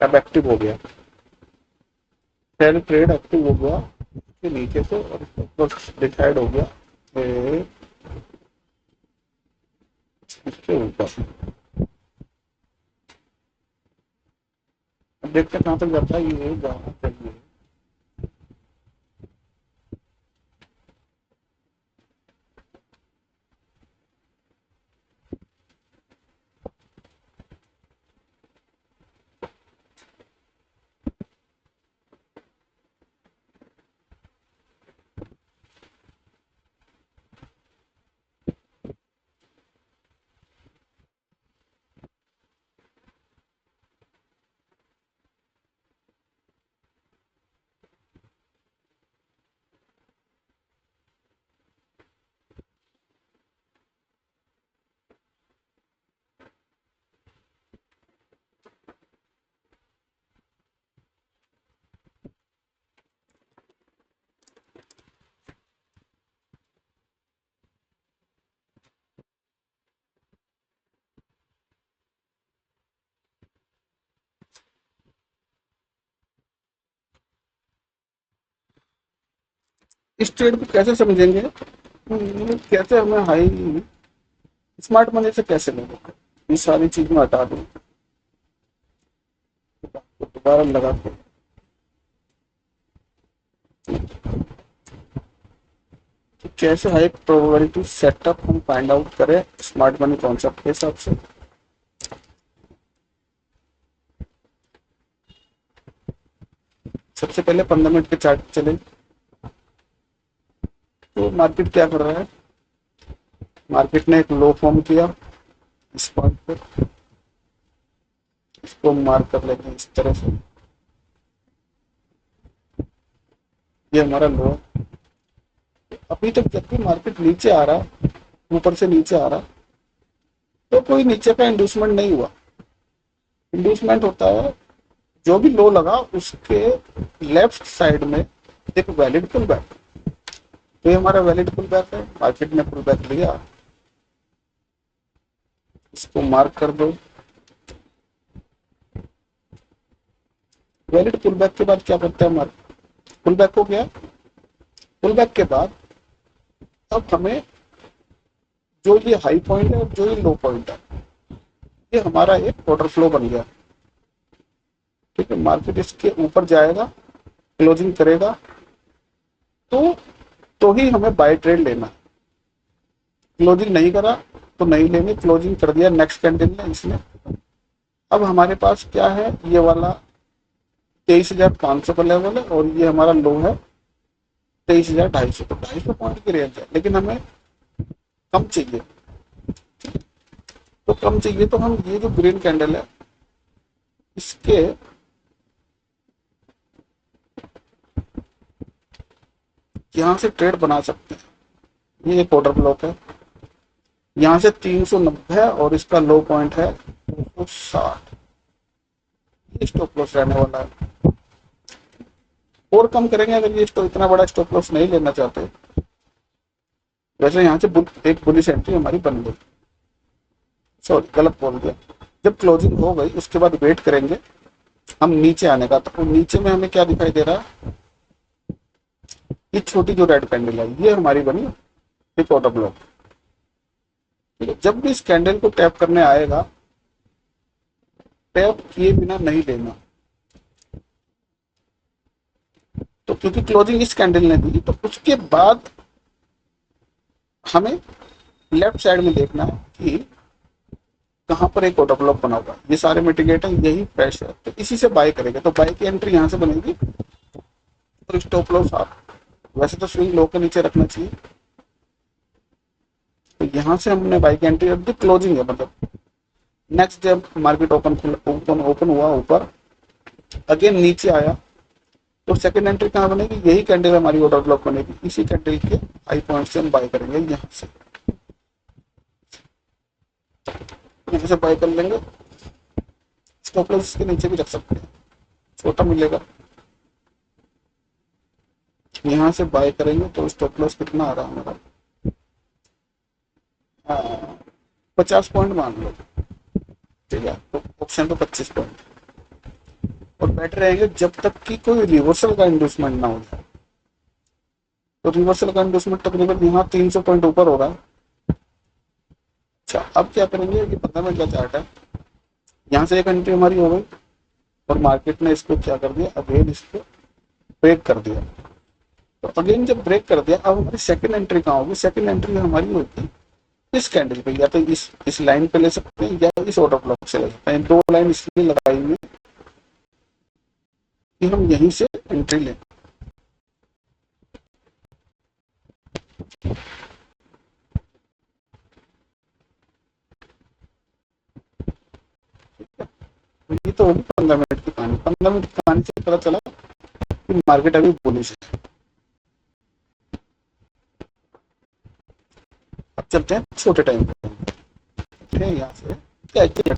अब एक्टिव हो गया, सेल ट्रेड एक्टिव हो गया के नीचे से, और डिसाइड हो गया इसके ऊपर। अब देखते हैं कहाँ तक जाता है, ये जाना चाहिए। इस ट्रेड को कैसे समझेंगे, कैसे हमें हाई स्मार्ट मनी से कैसे लेंगे, ये सारी चीज में हटा दूँ तो दोबारा लगा के तो कैसे हाई प्रोबेबिलिटी सेटअप हम फाइंड आउट करें स्मार्ट मनी कॉन्सेप्ट के हिसाब से। सबसे पहले 15 मिनट के चार्ट पे चले, तो मार्केट क्या कर रहा है, मार्केट ने एक लो फॉर्म किया इस पॉइंट पर, इसको मार्क कर लेते हैं इस तरह से, ये हमारा लो। अभी तक जब भी मार्केट नीचे आ रहा है, ऊपर से नीचे आ रहा है, तो कोई नीचे का इंड्यूसमेंट नहीं हुआ। इंड्यूसमेंट होता है जो भी लो लगा उसके लेफ्ट साइड में एक वैलिड पुल बैक, तो ये हमारा वैलिड पुल बैक है, मार्केट ने पुल बैक लिया, इसको मार्क कर दो। वैलिड पुल बैक के बाद क्या करता है मार्केट, पुल बैक हो गया, पुल बैक के बाद अब हमें जो ये हाई पॉइंट है और जो ये लो पॉइंट है, ये हमारा एक ऑर्डर फ्लो बन गया। ठीक है, मार्केट इसके ऊपर जाएगा, क्लोजिंग करेगा, तो ही हमें बाय ट्रेड लेना है। क्लोजिंग नहीं करा तो नहीं लेनी, क्लोजिंग कर दिया नेक्स्ट कैंडल ने इसने, अब हमारे पास क्या है, ये वाला 23,500 का लेवल है, और ये हमारा लो है 23,250, तो 250 पॉइंट की रेंज है, लेकिन हमें कम चाहिए। तो कम चाहिए तो हम ये जो ग्रीन कैंडल है इसके यहाँ से ट्रेड बना सकते हैं। ये एक ऑर्डर ब्लॉक है, यहाँ से 390 है और इसका लो पॉइंट है 260, ये स्टॉप लॉस रहने वाला है। और कम करेंगे अगर ये इतना बड़ा स्टॉप लॉस नहीं लेना चाहते। वैसे यहाँ से एक बुलिश एंट्री हमारी बन गई, सॉरी गलत बोल दिया, जब क्लोजिंग हो गई उसके बाद वेट करेंगे हम नीचे आने का। तो नीचे में हमें क्या दिखाई दे रहा है, ये छोटी जो रेड कैंडल है ये हमारी बनी एक ऑर्डर ब्लॉक। ठीक है, जब भी इस कैंडल को टैप करने आएगा, टैप किए बिना नहीं लेना। तो क्योंकि क्लोजिंग इस कैंडल ने दी, तो उसके बाद हमें लेफ्ट साइड में देखना है कि कहां पर एक ऑर्डर ब्लॉक बना हुआ है। ये सारे मिटिगेट है, यही फ्रेश है, तो इसी से बाय करेंगे। तो बाय की एंट्री यहां से बनेगी, तो स्टॉप लॉस आप वैसे तो स्विंग लो के नीचे रखना चाहिए। तो यहां से हमने बाय की एंट्री रख दी, क्लोजिंग है मतलब नेक्स्ट जब मार्केट ओपन हुआ ऊपर, अगेन नीचे आया, तो सेकंड एंट्री कहां बनेगी, यही कैंडल हमारी ऑर्डर ब्लॉक बनेगी, इसी कैंडल के हाई पॉइंट से हम बाय करेंगे। यहाँ से बाय कर लेंगे, स्टॉप लॉस इसके नीचे भी रख सकते हैं, छोटा मिलेगा। यहाँ से बाय करेंगे तो स्टॉप लॉस कितना आ रहा है हमारा, 50 पॉइंट मान लो। ठीक है, तो ऑप्शन तो 25 पॉइंट, और बैठे रहेंगे जब तक कि कोई रिवर्सल का इंड्यूसमेंट ना हो जाए। तो रिवर्सल का इंड्यूसमेंट तकरीबन यहाँ 300 पॉइंट ऊपर हो रहा है। अच्छा, अब क्या करेंगे, ये 15 मिनट का चार्ट है, यहाँ से एक एंट्री हमारी हो गई और मार्केट ने इसको क्या कर दिया, अगेन इसको ब्रेक कर दिया। तो अगेन जब ब्रेक कर दिया, अब हमारी सेकंड एंट्री कहाँ होगी, सेकंड एंट्री हमारी होगी इस कैंडल पे, या तो इस लाइन पे ले सकते हैं या इस ऑर्डर ब्लॉक से ले सकते हैं। दो लाइन इसलिए लगाई हुई कि हम यहीं से एंट्री लें। ये तो होगी 15 मिनट की कहानी। 15 मिनट की कहानी से पता चला कि मार्केट अभी बुलिश है। अब चलते हैं छोटे टाइम पे, यहाँ से क्या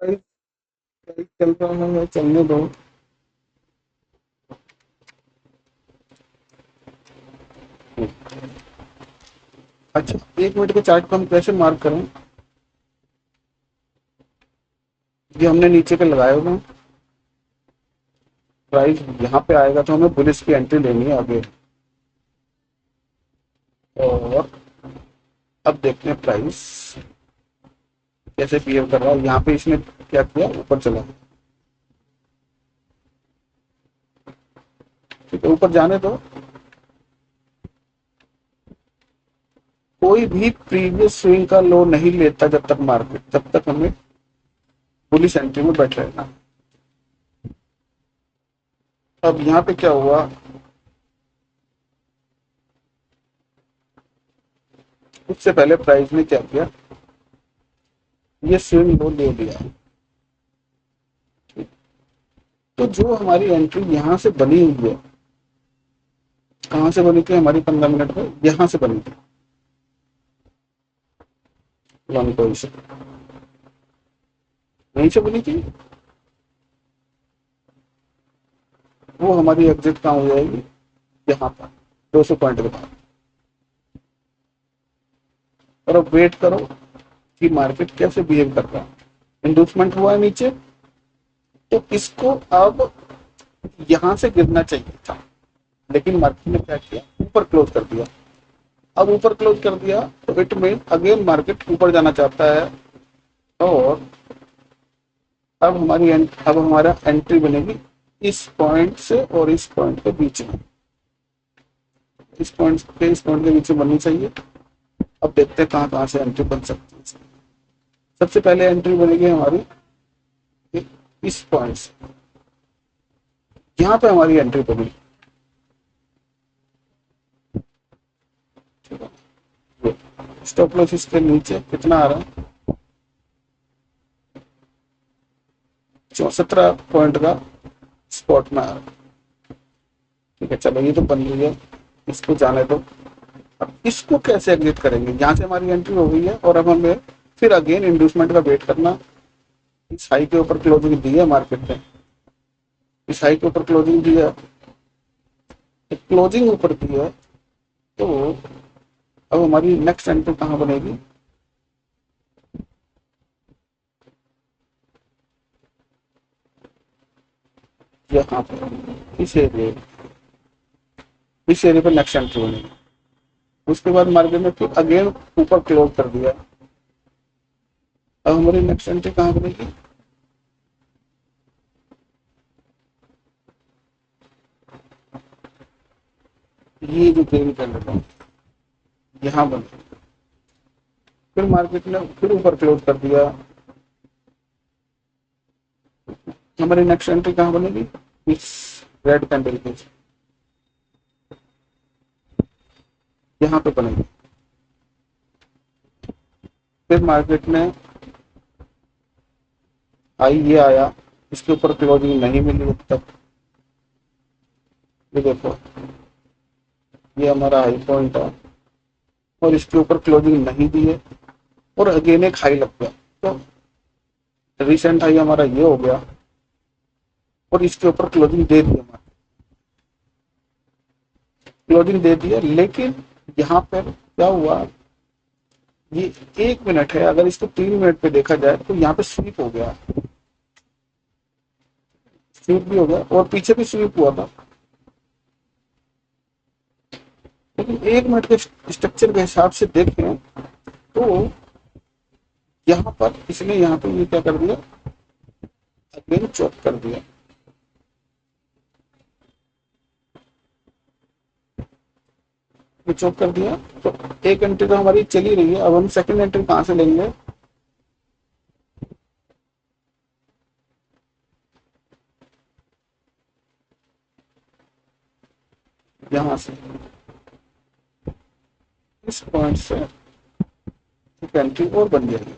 प्राइस चल रहा है, चलने दो। अच्छा, 1 मिनट के चार्ट को हम कैसे मार्क करें, ये हमने नीचे के लगाए हुए हैं। प्राइस यहाँ पे आएगा तो हमें बुलिश की एंट्री लेनी है आगे। और अब देखते हैं प्राइस कैसे बिहेव कर रहा है। यहाँ पे इसने क्या किया, ऊपर चला, ठीक है, ऊपर जाने दो। कोई भी प्रीवियस स्विंग का लो नहीं लेता जब तक मार्केट, जब तक हमें बुलिश एंट्री में बैठ रहना। अब यहाँ पे क्या हुआ, उससे पहले प्राइस ने क्या किया, ये स्विंग लो ले लिया। तो जो हमारी एंट्री यहाँ से बनी हुई है, कहाँ से बनी थी हमारी 15 मिनट में, यहाँ से बनी थी 1 पोजिशन, यहीं से बनी थी। वो हमारी एग्जिट कहाँ हो जाएगी, यहाँ पर 200 पॉइंट के बाद। और अब वेट करो कि मार्केट कैसे बिहेव कर रहा है। इंड्यूसमेंट हुआ है नीचे, तो इसको अब यहां से गिरना चाहिए था, लेकिन मार्केट ने क्या किया, ऊपर क्लोज कर दिया। अब ऊपर क्लोज कर दिया तो इट मीन अगेन मार्केट ऊपर जाना चाहता है, और अब हमारा एंट्री बनेगी इस पॉइंट से और इस पॉइंट के बीच में, इस पॉइंट के बीच में बननी चाहिए। अब देखते हैं कहाँ कहाँ से एंट्री बन सकती है। सबसे पहले एंट्री बनेगी हमारी इस पॉइंट से, यहाँ पे हमारी एंट्री बनेगी। ठीक है, स्टॉप लॉस इसके नीचे कितना आ रहा है, 17 पॉइंट का स्पॉट में आ रहा है। ठीक है, चलो ये तो बन रही है, इसको जाने दो। अब इसको कैसे एग्जिट करेंगे, यहाँ से हमारी एंट्री हो गई है और अब हमें फिर अगेन इंड्यूसमेंट का वेट करना। इस हाई के ऊपर क्लोजिंग दी है मार्केट ने, इस हाई के ऊपर क्लोजिंग दी है, क्लोजिंग ऊपर दी है, तो अब हमारी नेक्स्ट एंट्री कहाँ बनेगी, यहाँ पर इस एरिया पर नेक्स्ट एंट्री बनेगी। उसके बाद मार्केट ने फिर अगेन ऊपर क्लोज कर दिया। अब हमारी नेक्स्ट एंट्री कहाँ बनेगी, ये जो ग्रीन कैंडल है यहाँ बनेगी। फिर मार्केट ने फिर ऊपर क्लोज कर दिया, हमारी नेक्स्ट एंट्री कहाँ बनेगी, इस रेड कैंडल के यहाँ पे बनेगी। फिर मार्केट ने हाई ये आया, इसके ऊपर क्लोजिंग नहीं मिली अब तक। ये देखो, ये हमारा हाई पॉइंट है और इसके ऊपर क्लोजिंग नहीं दी है और अगेन एक हाई लग गया। तो रिसेंट हाई हमारा ये हो गया और इसके ऊपर क्लोजिंग दे दी, हमारा क्लोजिंग दे दी है। लेकिन यहाँ पर क्या हुआ, ये 1 मिनट है, अगर इसको 3 मिनट पे देखा जाए तो यहाँ पे स्वीप हो गया, स्वीप भी हो गया और पीछे भी स्वीप हुआ था। लेकिन 1 मिनट के स्ट्रक्चर के हिसाब से देखें तो यहाँ पर इसने यहाँ पे ये क्या कर दिया, अगेन चॉप कर दिया। ये चॉप कर दिया तो एक एंट्री तो हमारी चली रही है। अब हम सेकंड एंट्री कहाँ से लेंगे, यहाँ से, इस पॉइंट से एक एंट्री और बन जाएगी।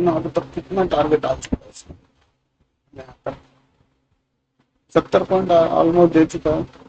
ना अभी तक कितना टारगेट आ चुका है इसमें, यहाँ पर 70 पॉइंट ऑलमोस्ट दे चुका है।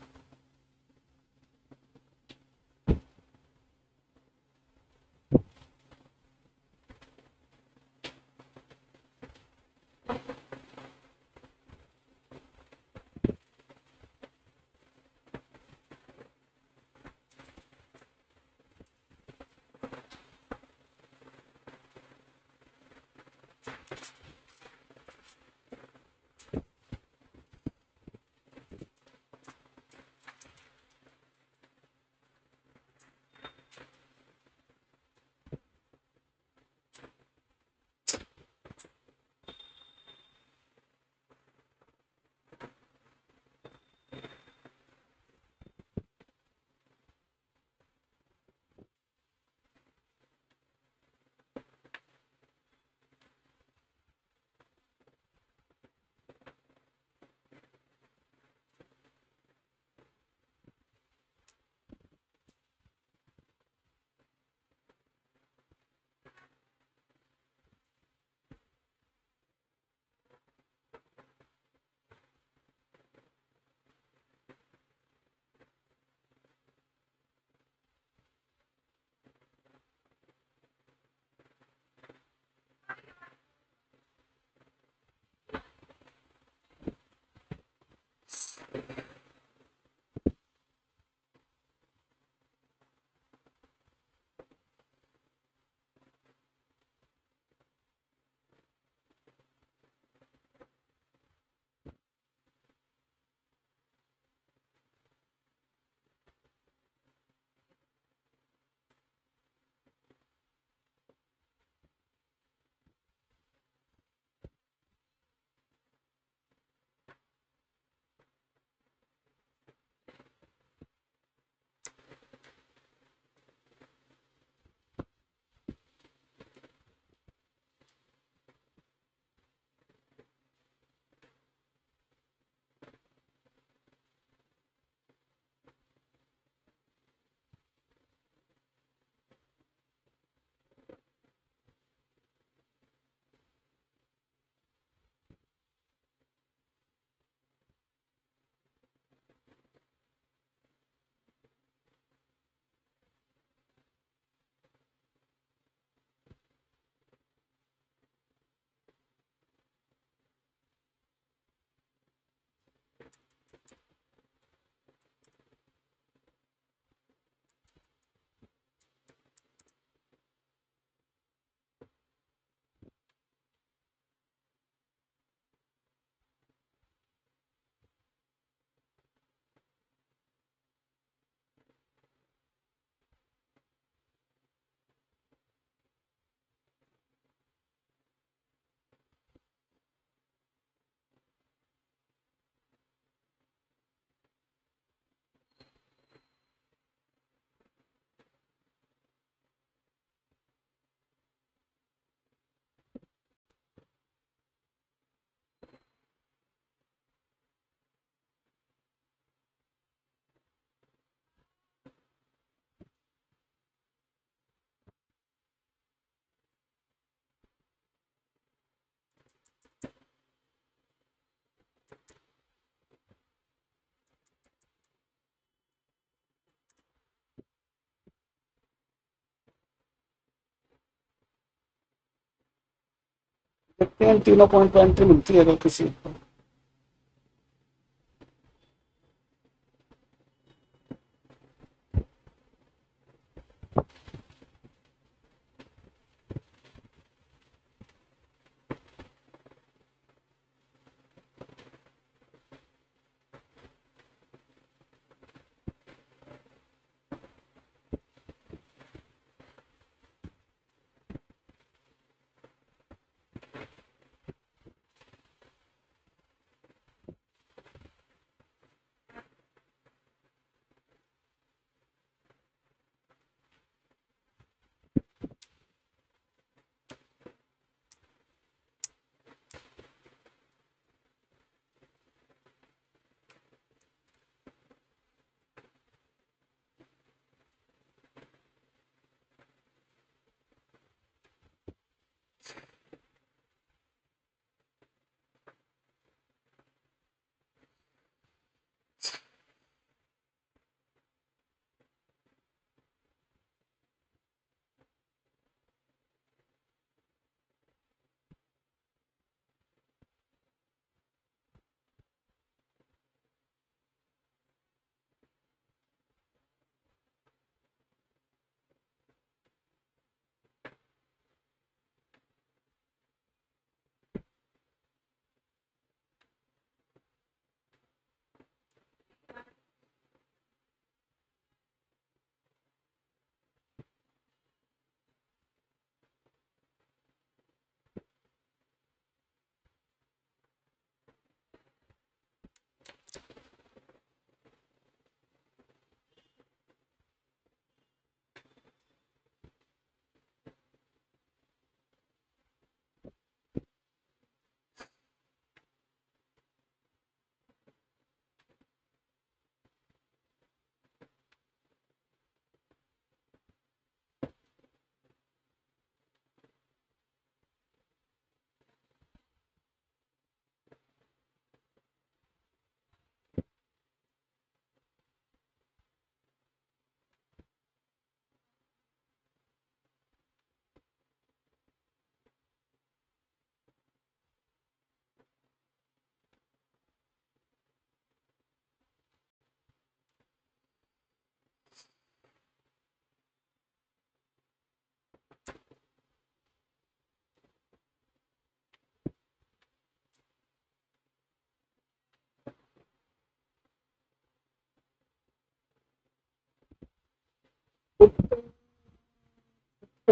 देखते हैं तीनों पॉइंट पे एंट्री मिलती है अगर किसी को।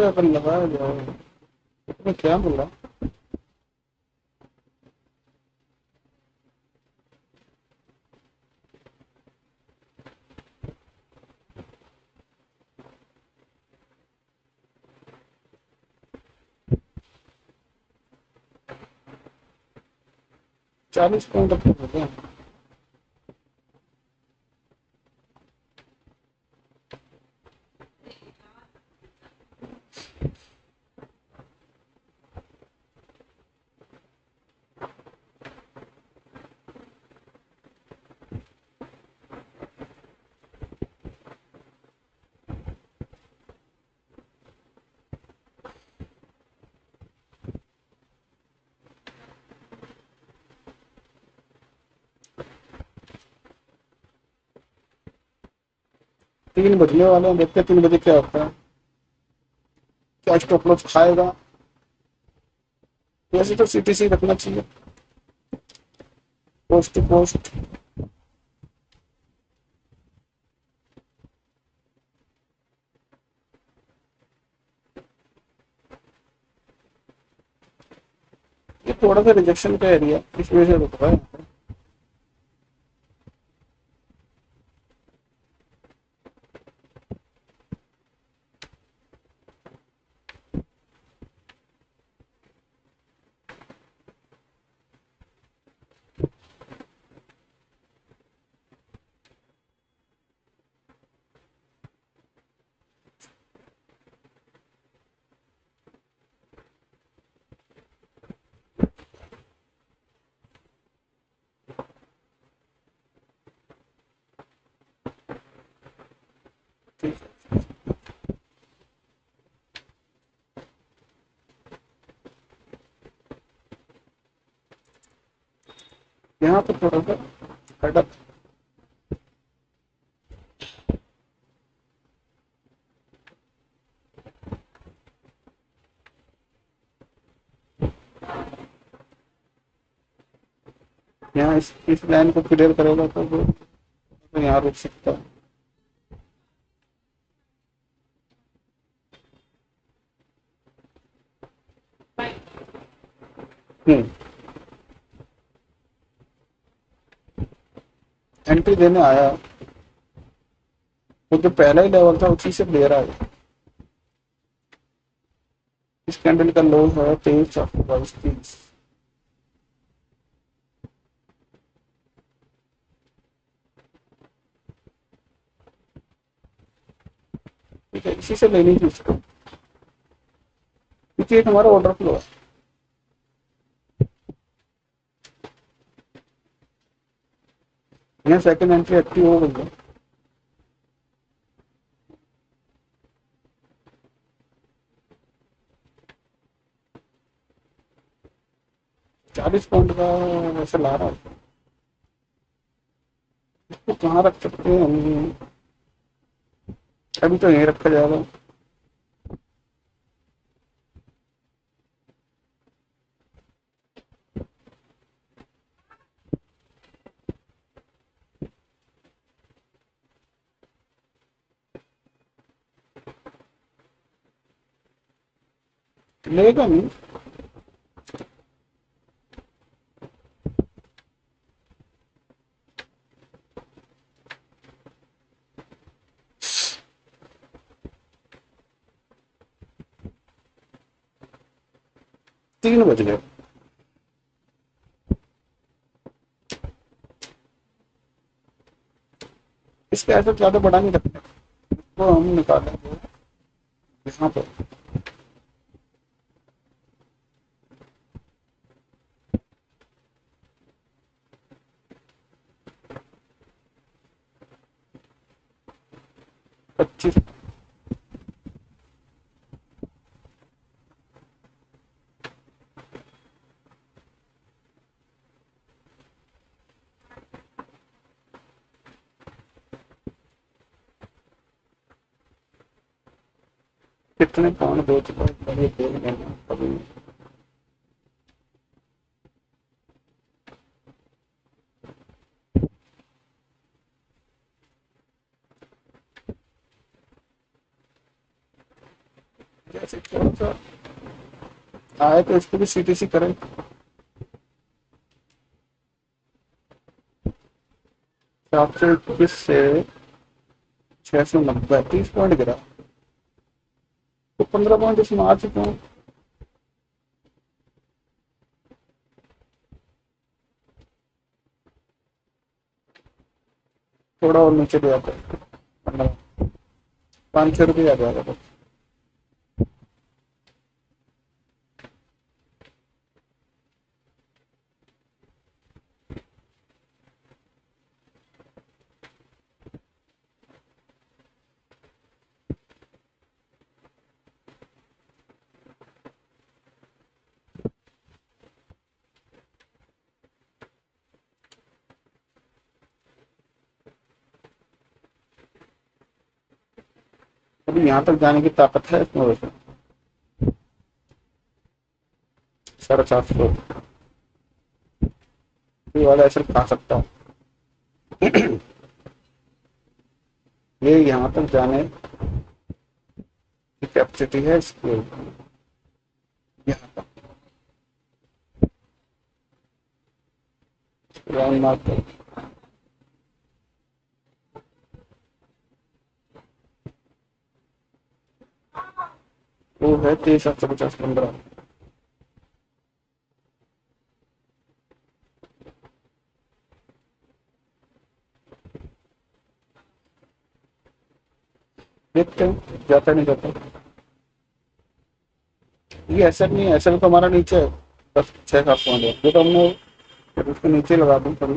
पे अगर लगाया जाए, इसमें क्या बोला? 40 पॉइंट अपने हो गए। तीन बजने वाले हैं, देखते हैं 3 बजे क्या होता है, क्या स्टॉप लॉस खाएगा। वैसे तो सीटीसी रखना चाहिए, पोस्ट टू पोस्ट। ये थोड़ा सा रिजेक्शन का एरिया, इस वजह से रुक रहा है। ठीक है, यहाँ पे थोड़ा सा हटअप। यहाँ इस लाइन को क्लियर करेगा तो वो तो यहाँ रुक सकता है। एंट्री देने आया, वो जो पहला ही लेवल था उसी से ले रहा है। इस कैंडल का लो है 23,422। ठीक है, इसी से लेनी थी उसको, क्योंकि एक हमारा ऑर्डर फ्लो है। यहाँ सेकंड एंट्री एक्टिव हो गई है। 40 पॉइंट का वैसे ला रहा है, इसको कहाँ रख सकते हैं हम? अभी तो यहीं रखा जाएगा। लेगा नहीं। 3 बज गए। इसके ऐसे ज्यादा बड़ा नहीं रखना, इसको हम निकालेंगे यहाँ पर। पच्चीस। कितने पॉइंट दे चुका है, कभी बोल देना कभी। जैसे थोड़ा सा आए तो इसको भी सीटीसी करें। 721 से 690, 30 पॉइंट गिरा, तो 15 पॉइंट इसमें आ चुके हैं। थोड़ा और नीचे भी आता है, 5-6 रुपये आ जाएगा बस। अभी यहाँ तक जाने की ताकत है इसमें वैसे। 750 वाला ऐसे खा सकता हूँ। ये यहाँ तक जाने की कैपेसिटी है इसकी, यहाँ तक राउंड मार्क कर। वो है 23,750-15। देखते हैं जाता नहीं जाता। ये ऐसा नहीं है, ऐसा तो हमारा नीचे है, बस 6-7 पॉइंट है, जो तो हमने उसके नीचे लगा दूँ कभी।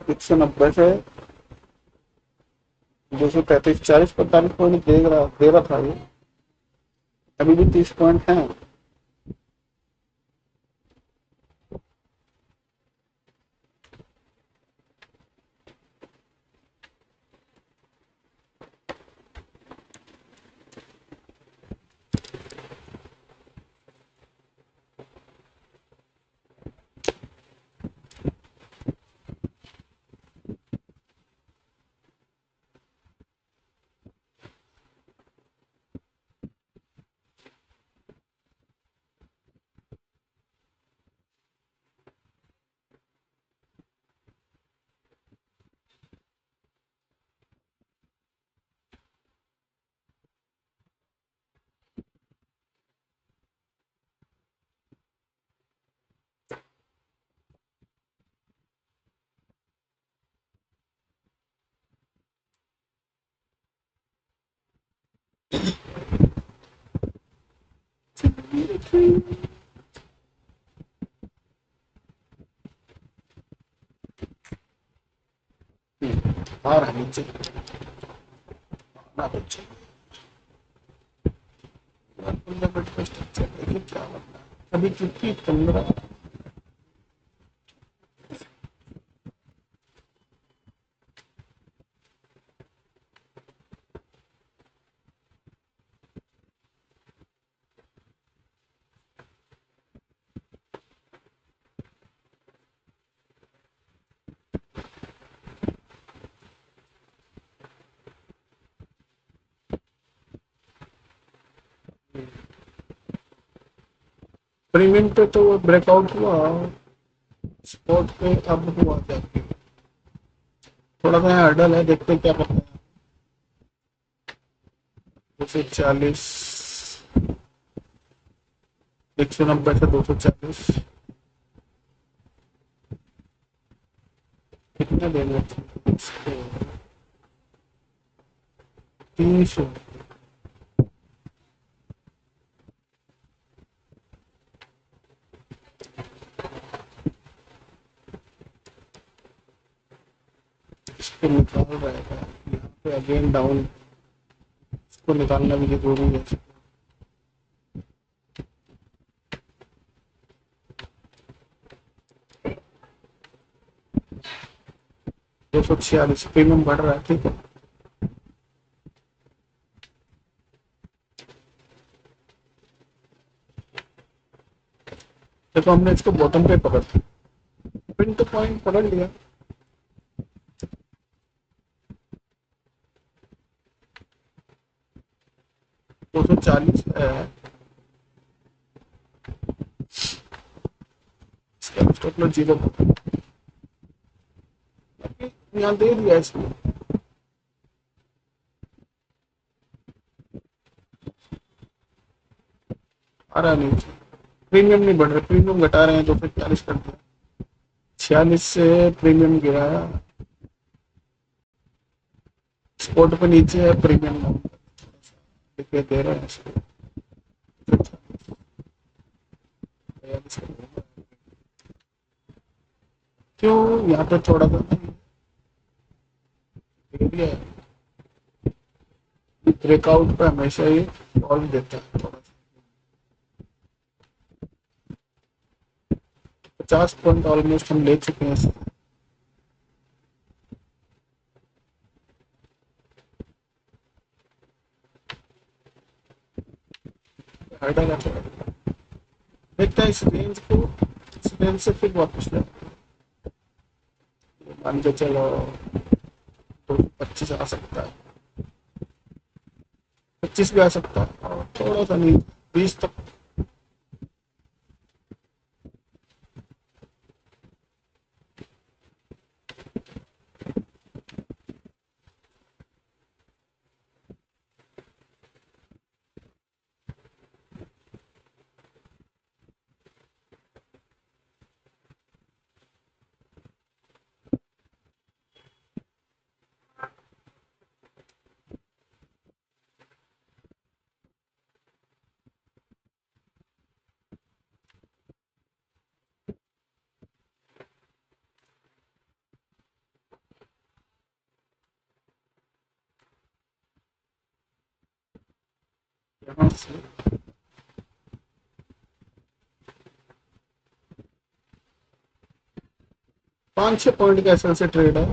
एक सौ नब्बे से 233, 40-45 पॉइंट दे रहा था ये। अभी भी 30 पॉइंट है। आ रहा है नीचे, ना बच्चे फंडामेंटल का स्ट्रक्चर देखिए क्या बनना है। अभी चूंकि 15, प्रीमियम पे तो वो ब्रेकआउट हुआ, स्पॉट पे अब हुआ जाके थोड़ा सा हर्डल है, देखते हैं क्या करते हैं। 240, 190 से 240 कितना देंगे इसको? 300। इसको निकाल रहेगा यहाँ पे अगेन डाउन, इसको निकालना भी जरूरी है। 246 प्रीमियम बढ़ रहा है, ठीक है। देखो हमने इसको बॉटम पे पकड़ पिन टू पॉइंट पकड़ लिया, 240 है, इसका स्टॉप लॉस 0 यहाँ दे दिया इसको। आ रहा नहीं, प्रीमियम नहीं बढ़ रहा, प्रीमियम घटा रहे हैं तो फिर 40 कर दिया, 46 से प्रीमियम गिरा, स्पोर्ट पे नीचे है, प्रीमियम दिखाई दे रहा है इसको। क्यों यहाँ पे थोड़ा सा एरिया है, ब्रेकआउट पे हमेशा ही फॉल देता है थोड़ा सा। 50 पॉइंट ऑलमोस्ट हम ले चुके हैं इससे। हटेगा थोड़ा, देखते हैं इस रेंज को, इस रेंज से फिर वापस ले, मान के चलो 25 आ सकता है, 25 भी आ सकता है, और थोड़ा सा नहीं 20 तक। यहाँ से 5-6 पॉइंट का एसएल से ट्रेड है,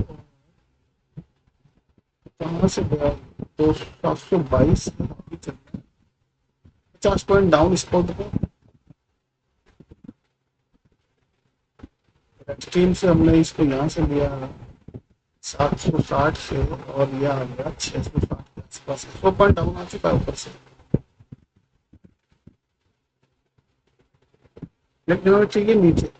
कहाँ से गया, 722 50 पॉइंट डाउन स्पॉट पे। एक्सट्रीम से हमने इसको यहाँ से लिया 760 से, और यह आ गया 660 के आसपास, 100 पॉइंट डाउन आ चुका है ऊपर से, लेकिन हमें चाहिए नीचे।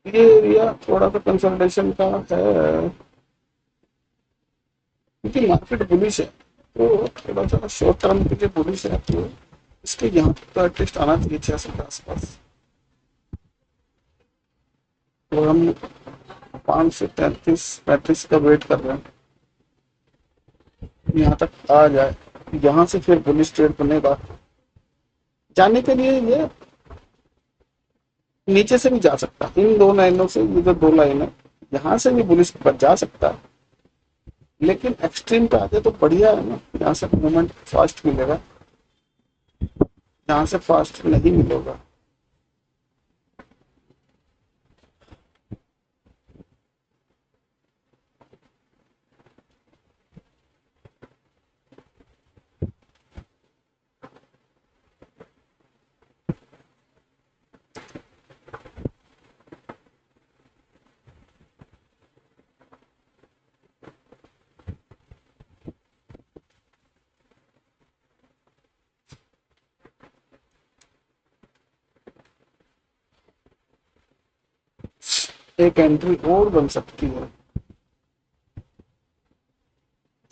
ये एरिया थोड़ा सा कंसल्टेशन का है, क्योंकि मार्केट बुलिश है, तो थोड़ा सा शॉर्ट टर्म के लिए बुलिश है, तो इसके यहाँ तो एटलीस्ट आना चाहिए 66 के आसपास। तो हम 5 से 33-35 का वेट कर रहे हैं, यहाँ तक आ जाए, यहाँ से फिर बुलिश ट्रेड बनेगा। जाने के लिए ये नीचे से भी जा सकता है, इन दो लाइनों से, ये जो 2 लाइन है यहाँ से भी बुलिश जा सकता है, लेकिन एक्सट्रीम पे आते तो बढ़िया है ना, यहाँ से मूवमेंट फास्ट मिलेगा, यहाँ से फास्ट नहीं मिलेगा। एक एंट्री और बन सकती है।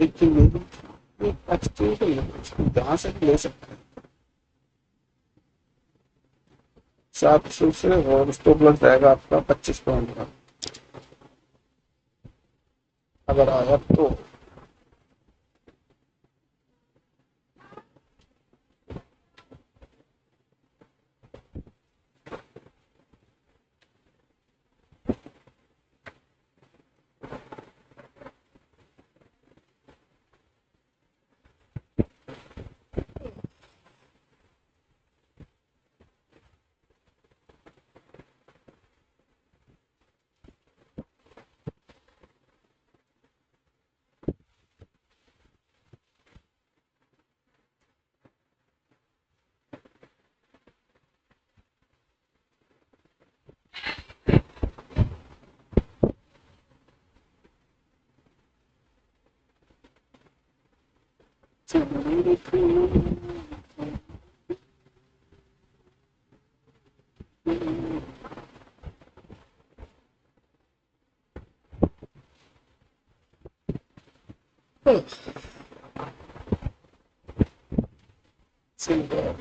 देखिए ये एक्सटेंशन है, जहां से भी ले सकते हैं 700 से, और स्टॉप लॉस रहेगा आपका 25 पॉइंट का। अगर आया तो सिल्वर।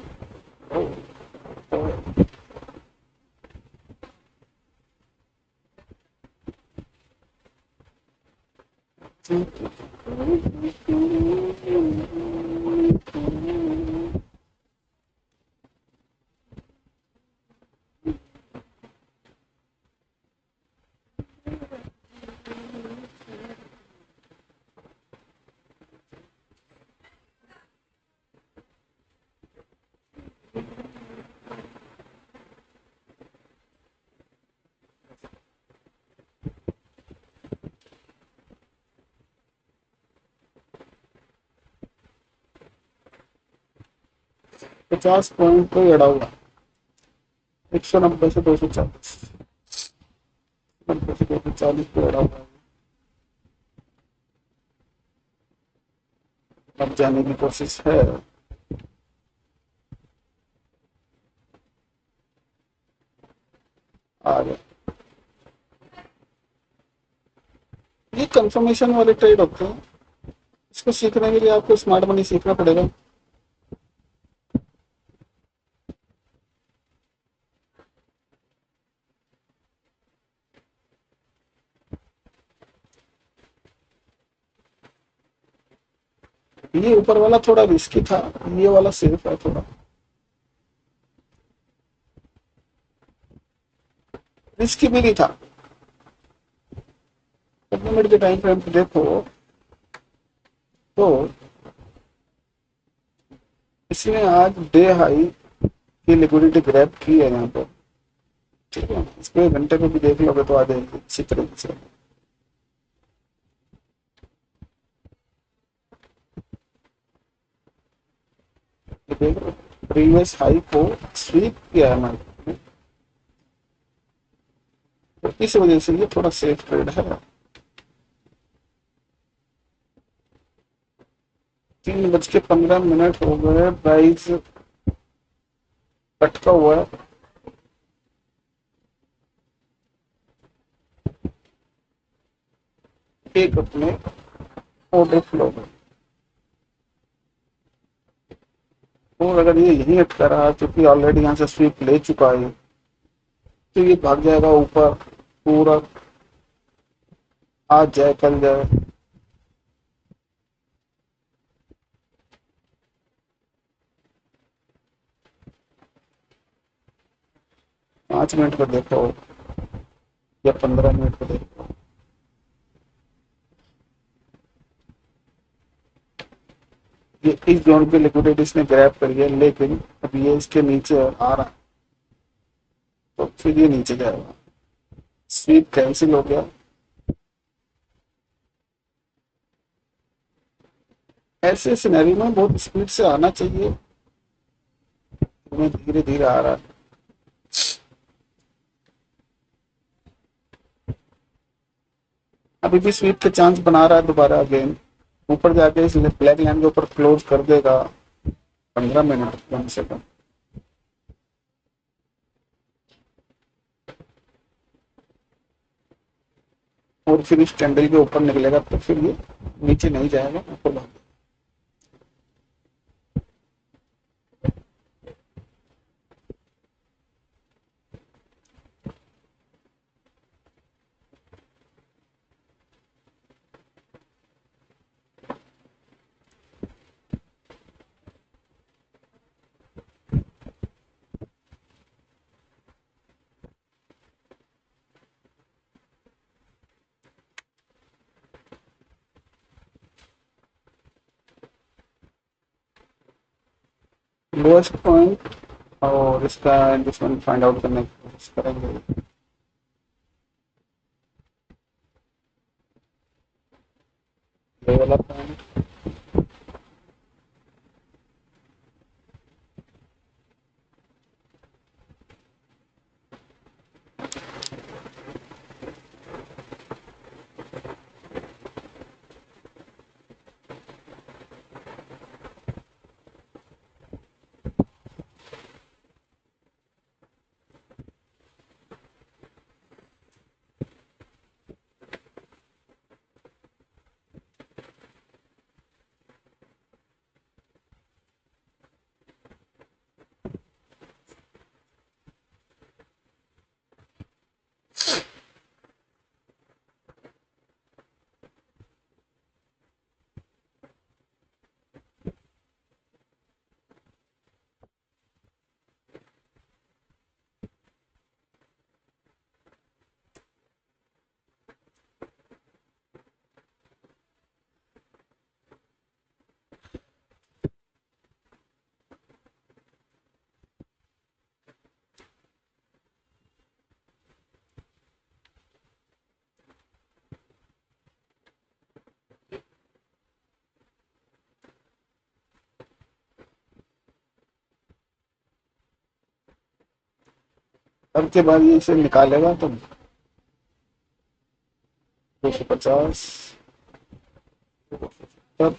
पचास पॉइंट को अड़ा हुआ, 190 से 240, 90 से 240 पे अड़ा हुआ है। अब जाने की कोशिश है। आ गया। ये कंफर्मेशन वाले ट्रेड होते हैं, इसको सीखने के लिए आपको स्मार्ट मनी सीखना पड़ेगा। ये ऊपर वाला थोड़ा रिस्की था, ये वाला सेफ है थोड़ा। रिस्की भी नहीं था। 15 मिनट के टाइम फ्रेम पे देखो तो इसने आज डे हाई की लिक्विडिटी ग्रैब की है यहाँ पर। ठीक है, इसको 1 घंटे में भी देख लोगे तो आ जाएगी इसी तरीके से। देख लो, प्रीवियस हाई को स्वीप किया है मार्केट ने, तो इस वजह से ये थोड़ा सेफ ट्रेड है। 3:15 हो गए, प्राइस लटका हुआ है। एक अपने ऑर्डर फ्लो में, और अगर ये यहीं अटका रहा, क्योंकि ऑलरेडी यहाँ से स्वीप ले चुका है, तो ये भाग जाएगा ऊपर, पूरा आज जाए कल जाए। पांच मिनट को देखो या 15 मिनट को देखो, ये इस जोन पे लिक्विडिटी इसने ग्रैब कर लिया, लेकिन अब ये इसके नीचे आ रहा, तो फिर ये नीचे जाएगा। स्वीप कैंसिल हो गया। ऐसे सिनेरियो में बहुत स्पीड से आना चाहिए, धीरे धीरे आ रहा है। अभी भी स्वीप के चांस बना रहा है दोबारा अगेन, ऊपर जाके इस ब्लैक लाइन के ऊपर क्लोज कर देगा 15 मिनट कम से कम। और फिर इस कैंडल के ऊपर निकलेगा तो फिर ये नीचे नहीं जाएगा, ऊपर भाग। लोएस्ट पॉइंट और इसका एडजस्टमेंट फाइंड आउट करने की कोशिश करेंगे। ये वाला पॉइंट, अब के बाद ये इसे निकालेगा तो 250, 270,